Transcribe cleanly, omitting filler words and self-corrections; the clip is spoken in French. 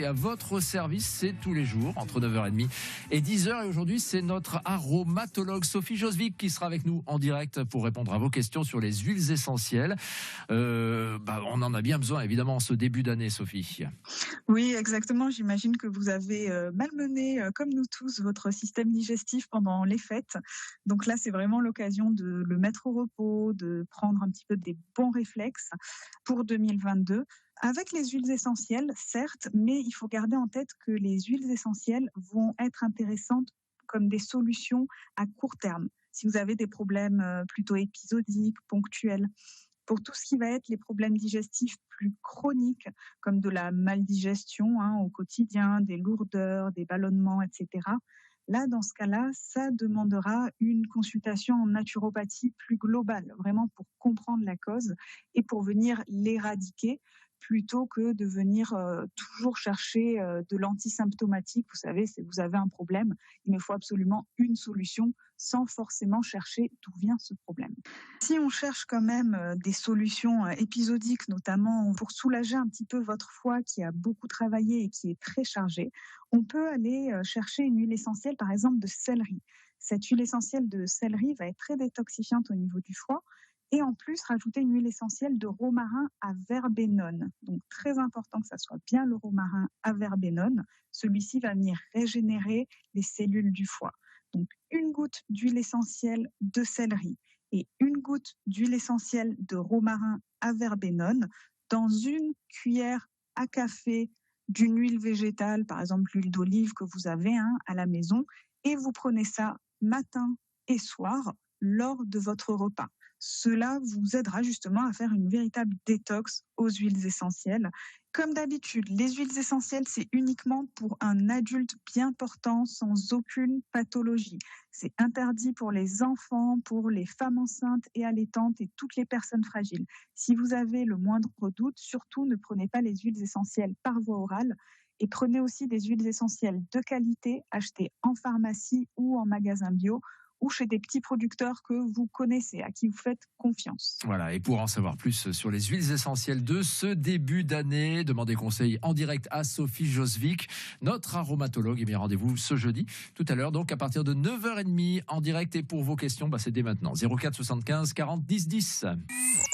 Et à votre service, c'est tous les jours, entre 9h30 et 10h. Et aujourd'hui, c'est notre aromatologue Sophie Josvik qui sera avec nous en direct pour répondre à vos questions sur les huiles essentielles. On en a bien besoin, évidemment, en ce début d'année, Sophie. Oui, exactement. J'imagine que vous avez malmené, comme nous tous, votre système digestif pendant les fêtes. Donc là, c'est vraiment l'occasion de le mettre au repos, de prendre un petit peu des bons réflexes pour 2022. Avec les huiles essentielles, certes, mais il faut garder en tête que les huiles essentielles vont être intéressantes comme des solutions à court terme. Si vous avez des problèmes plutôt épisodiques, ponctuels, pour tout ce qui va être les problèmes digestifs plus chroniques, comme de la maldigestion au quotidien, des lourdeurs, des ballonnements, etc. Là, dans ce cas-là, ça demandera une consultation en naturopathie plus globale, vraiment pour comprendre la cause et pour venir l'éradiquer, plutôt que de venir toujours chercher de l'antisymptomatique. Vous savez, si vous avez un problème, il me faut absolument une solution sans forcément chercher d'où vient ce problème. Si on cherche quand même des solutions épisodiques, notamment pour soulager un petit peu votre foie qui a beaucoup travaillé et qui est très chargé, on peut aller chercher une huile essentielle, par exemple de céleri. Cette huile essentielle de céleri va être très détoxifiante au niveau du foie. Et en plus, rajouter une huile essentielle de romarin à verbenone. Donc, très important que ça soit bien le romarin à verbenone. Celui-ci va venir régénérer les cellules du foie. Donc, une goutte d'huile essentielle de céleri et une goutte d'huile essentielle de romarin à verbenone dans une cuillère à café d'une huile végétale, par exemple l'huile d'olive que vous avez à la maison. Et vous prenez ça matin et soir lors de votre repas. Cela vous aidera justement à faire une véritable détox aux huiles essentielles. Comme d'habitude, les huiles essentielles, c'est uniquement pour un adulte bien portant sans aucune pathologie. C'est interdit pour les enfants, pour les femmes enceintes et allaitantes et toutes les personnes fragiles. Si vous avez le moindre doute, surtout ne prenez pas les huiles essentielles par voie orale. Et prenez aussi des huiles essentielles de qualité achetées en pharmacie ou en magasin bio, ou chez des petits producteurs que vous connaissez, à qui vous faites confiance. Voilà, et pour en savoir plus sur les huiles essentielles de ce début d'année, demandez conseil en direct à Sophie Josvik, notre aromatologue. Et bien rendez-vous ce jeudi, tout à l'heure, donc à partir de 9h30 en direct. Et pour vos questions, c'est dès maintenant. 04 75 40 10 10.